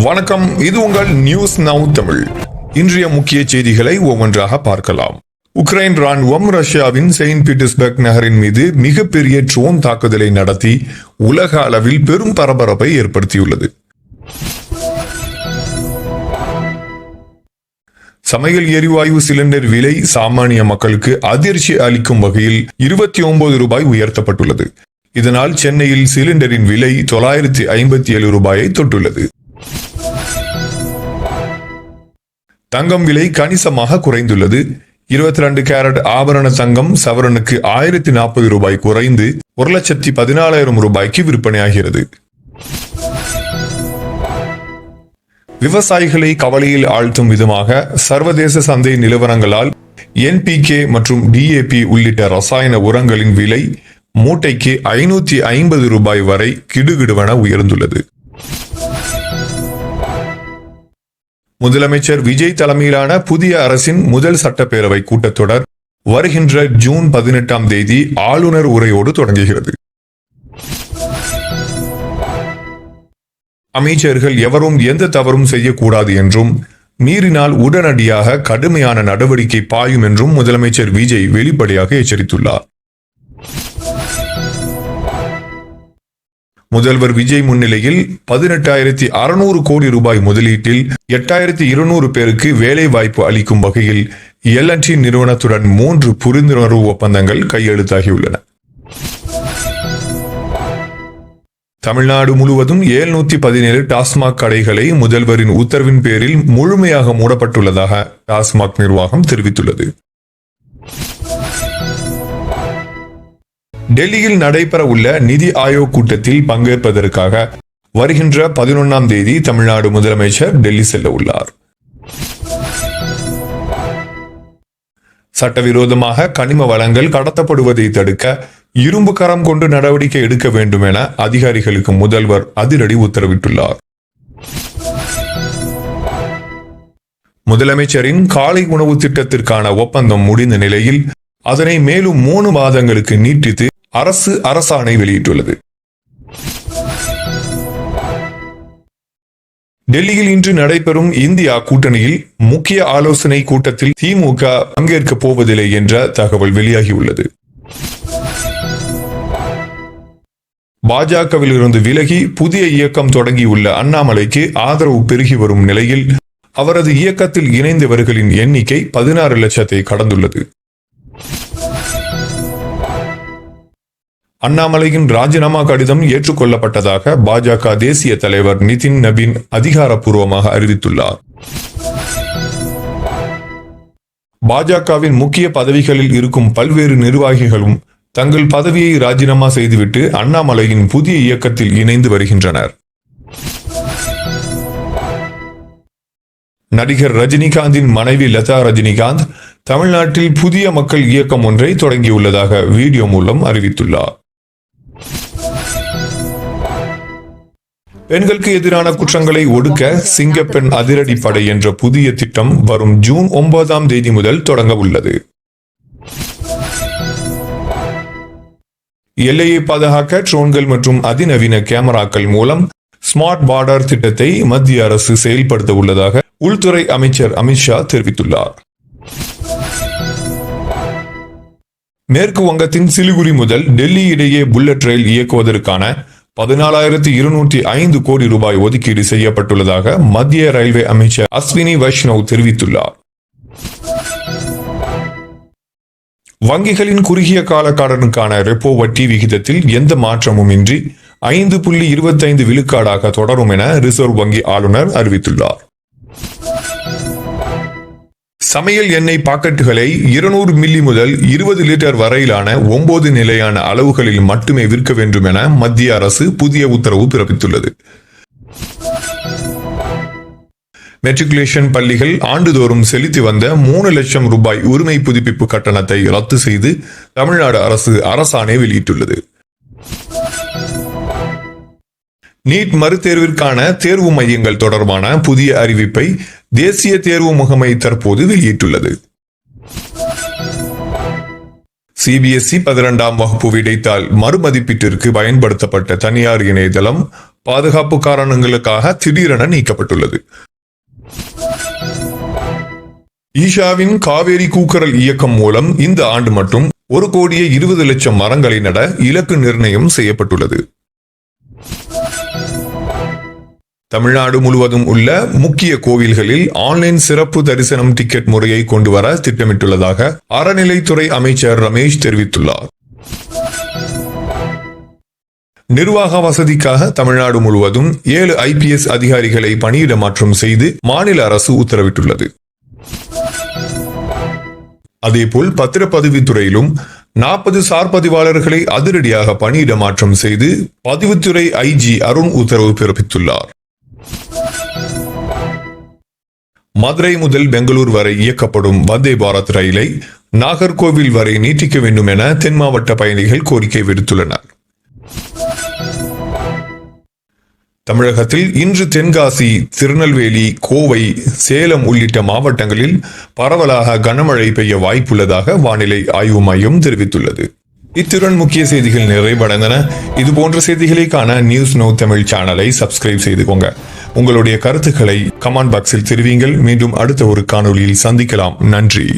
வணக்கம், இது உங்கள் நியூஸ் நவ் தமிழ். இன்றைய முக்கிய செய்திகளை ஒவ்வொன்றாக பார்க்கலாம். உக்ரைன் ராணுவம் ரஷ்யாவின் செயின்ட் பீட்டர்ஸ்பர்க் நகரின் மீது மிகப்பெரிய ட்ரோன் தாக்குதலை நடத்தி உலக அளவில் பெரும் பரபரப்பை ஏற்படுத்தியுள்ளது. சமையல் எரிவாயு சிலிண்டர் விலை சாமானிய மக்களுக்கு அதிர்ச்சி அளிக்கும் வகையில் 29 ரூபாய் உயர்த்தப்பட்டுள்ளது. இதனால் சென்னையில் சிலிண்டரின் விலை 957 ரூபாயை தொட்டுள்ளது. தங்கம் விலை கணிசமாக குறைந்துள்ளது. 22 கேரட் ஆபரண தங்கம் சவரனுக்கு 1040 ரூபாய் குறைந்து 1,14,000 ரூபாய்க்கு விற்பனையாகிறது. விவசாயிகளை கவலையில் ஆழ்த்தும் விதமாக சர்வதேச சந்தை நிலவரங்களால் NPK மற்றும் DAP உள்ளிட்ட ரசாயன உரங்களின் விலை மூட்டைக்கு 550 ரூபாய் வரை கிடுகிடுவென உயர்ந்துள்ளது. முதலமைச்சர் விஜய் தலைமையிலான புதிய அரசின் முதல் சட்டப்பேரவை கூட்டத்தொடர் வருகின்ற ஜூன் 18ஆம் தேதி ஆளுநர் உரையோடு தொடங்குகிறது. அமைச்சர்கள் எவரும் எந்த தவறும் செய்யக்கூடாது என்றும் மீறினால் உடனடியாக கடுமையான நடவடிக்கை பாயும் என்றும் முதலமைச்சர் விஜய் வெளிப்படையாக எச்சரித்துள்ளார். முதல்வர் விஜய் முன்னிலையில் 18,600 கோடி ரூபாய் முதலீட்டில் 8,200 பேருக்கு வேலை வாய்ப்பு அளிக்கும் வகையில் L&T நிறுவனத்துடன் 3 புரிந்துணர்வு ஒப்பந்தங்கள் கையெழுத்தாகியுள்ளன. தமிழ்நாடு முழுவதும் 717 டாஸ்மாக் கடைகளை முதல்வரின் உத்தரவின் பேரில் முழுமையாக மூடப்பட்டுள்ளதாக டாஸ்மாக் நிர்வாகம் தெரிவித்துள்ளது. டெல்லியில் நடைபெற உள்ள நிதி ஆயோக் கூட்டத்தில் பங்கேற்பதற்காக வருகின்ற 11ஆம் தேதி தமிழ்நாடு முதலமைச்சர் டெல்லி செல்ல உள்ளார். சட்டவிரோதமாக கனிம வளங்கள் கடத்தப்படுவதை தடுக்க இரும்பு கரம் கொண்டு நடவடிக்கை எடுக்க வேண்டும் என அதிகாரிகளுக்கு முதல்வர் அதிரடி உத்தரவிட்டுள்ளார். முதலமைச்சரின் காலை உணவு திட்டத்திற்கான ஒப்பந்தம் முடிந்த நிலையில் அதனை மேலும் 3 மாதங்களுக்கு நீட்டித்து அரசு அரசாணை வெளியிட்டுள்ளது. டெல்லியில் இன்று நடைபெறும் இந்தியா கூட்டணியில் முக்கிய ஆலோசனை கூட்டத்தில் திமுக பங்கேற்கப் போவதில்லை என்ற தகவல் வெளியாகியுள்ளது. பாஜகவில் இருந்து விலகி புதிய இயக்கம் தொடங்கியுள்ள அண்ணாமலைக்கு ஆதரவு பெருகி வரும் நிலையில் அவரது இயக்கத்தில் இணைந்தவர்களின் எண்ணிக்கை 16 லட்சத்தை கடந்துள்ளது. அண்ணாமலையின் ராஜினாமா கடிதம் ஏற்றுக்கொள்ளப்பட்டதாக பாஜக தேசிய தலைவர் நிதின் நபீன் அதிகாரப்பூர்வமாக அறிவித்துள்ளார். பாஜகவின் முக்கிய பதவிகளில் இருக்கும் பல்வேறு நிர்வாகிகளும் தங்கள் பதவியை ராஜினாமா செய்துவிட்டு அண்ணாமலையின் புதிய இயக்கத்தில் இணைந்து வருகின்றனர். நடிகர் ரஜினிகாந்தின் மனைவி லதா ரஜினிகாந்த் தமிழ்நாட்டில் புதிய மக்கள் இயக்கம் ஒன்றை தொடங்கியுள்ளதாக வீடியோ மூலம் அறிவித்துள்ளார். பெண்களுக்கு எதிரான குற்றங்களை ஒடுக்க சிங்கப்பெண் அதிரடி படை என்ற புதிய திட்டம் வரும் ஜூன் 9ஆம் தேதி முதல் தொடங்க உள்ளது. எல்லையை பாதுகாக்க ட்ரோன்கள் மற்றும் அதிநவீன கேமராக்கள் மூலம் ஸ்மார்ட் பார்டர் திட்டத்தை மத்திய அரசு செயல்படுத்த உள்ளதாக உள்துறை அமைச்சர் அமித்ஷா தெரிவித்துள்ளார். மேற்கு வங்கத்தின் சிலிகுரி முதல் டெல்லி இடையே புல்லட் ரயில் இயக்குவதற்கான 14,205 கோடி ரூபாய் ஒதுக்கீடு செய்யப்பட்டுள்ளதாக மத்திய ரயில்வே அமைச்சர் அஸ்வினி வைஷ்ணவ் தெரிவித்துள்ளார். வங்கிகளின் குறுகிய கால கடனுக்கான ரெப்போ வட்டி விகிதத்தில் எந்த மாற்றமும் இன்றி 5.25 விழுக்காடாக தொடரும் என ரிசர்வ் வங்கி ஆளுநர் அறிவித்துள்ளார். சமையல் எண்ணெய் பாக்கெட்டுகளை 200 மில்லி முதல் 20 லிட்டர் வரையிலான 9 நிலையான அளவுகளில் மட்டுமே விற்க வேண்டும் என மத்திய அரசு புதிய உத்தரவு பிறப்பித்துள்ளது. மெட்ரிகுலேஷன் பள்ளிகள் ஆண்டுதோறும் செலுத்தி வந்த 3 லட்சம் ரூபாய் உரிமை புதுப்பிப்பு கட்டணத்தை ரத்து செய்து தமிழ்நாடு அரசு அரசாணை வெளியிட்டுள்ளது. நீட் மறுதேர்விற்கான தேர்வு மையங்கள் தொடர்பான புதிய அறிவிப்பை தேசிய தேர்வு முகமை தற்போது வெளியிட்டுள்ளது. CBSE 12ஆம் வகுப்பு விடைத்தாள் மறுமதிப்பீட்டிற்கு பயன்படுத்தப்பட்ட தனியார் இணையதளம் பாதுகாப்பு காரணங்களுக்காக திடீரென நீக்கப்பட்டுள்ளது. ஈஷாவின் காவேரி கூக்குரல் இயக்கம் மூலம் இந்த ஆண்டு மட்டும் 1,20,00,000 மரங்களை நட இலக்கு நிர்ணயம் செய்யப்பட்டுள்ளது. தமிழ்நாடு முழுவதும் உள்ள முக்கிய கோவில்களில் ஆன்லைன் சிறப்பு தரிசனம் டிக்கெட் முறையை கொண்டுவர திட்டமிட்டுள்ளதாக அறநிலைத்துறை அமைச்சர் ரமேஷ் தெரிவித்துள்ளார். நிர்வாக வசதிக்காக தமிழ்நாடு முழுவதும் 7 IPS அதிகாரிகளை பணியிட மாற்றம் செய்து மாநில அரசு உத்தரவிட்டுள்ளது. அதேபோல் பத்திரப்பதிவுத்துறையிலும் 40 சார் பதிவாளர்களை அதிரடியாக பணியிட மாற்றம் செய்து பதிவுத்துறை IG அருண் உத்தரவு பிறப்பித்துள்ளார். மதுரை முதல் பெங்களூர் வரை இயக்கப்படும் வந்தே பாரத் ரயிலை நாகர்கோவில் வரை நீட்டிக்க வேண்டும் என தென் மாவட்ட பயணிகள் கோரிக்கை விடுத்துள்ளனர். தமிழகத்தில் இன்று தென்காசி, திருநெல்வேலி, கோவை, சேலம் உள்ளிட்ட மாவட்டங்களில் பரவலாக கனமழை பெய்ய வாய்ப்புள்ளதாக வானிலை ஆய்வு மையம் தெரிவித்துள்ளது. இத்துடன் முக்கிய செய்திகள் நிறைவடைந்தன. இதுபோன்ற செய்திகளை காண நியூஸ் நவ் தமிழ் சேனலை சப்ஸ்கிரைப் செய்துக்கோங்க. உங்களுடைய கருத்துக்களை கமெண்ட் பாக்ஸில் தெரிவிங்கள். மீண்டும் அடுத்த ஒரு காணொளியில் சந்திக்கலாம். நன்றி.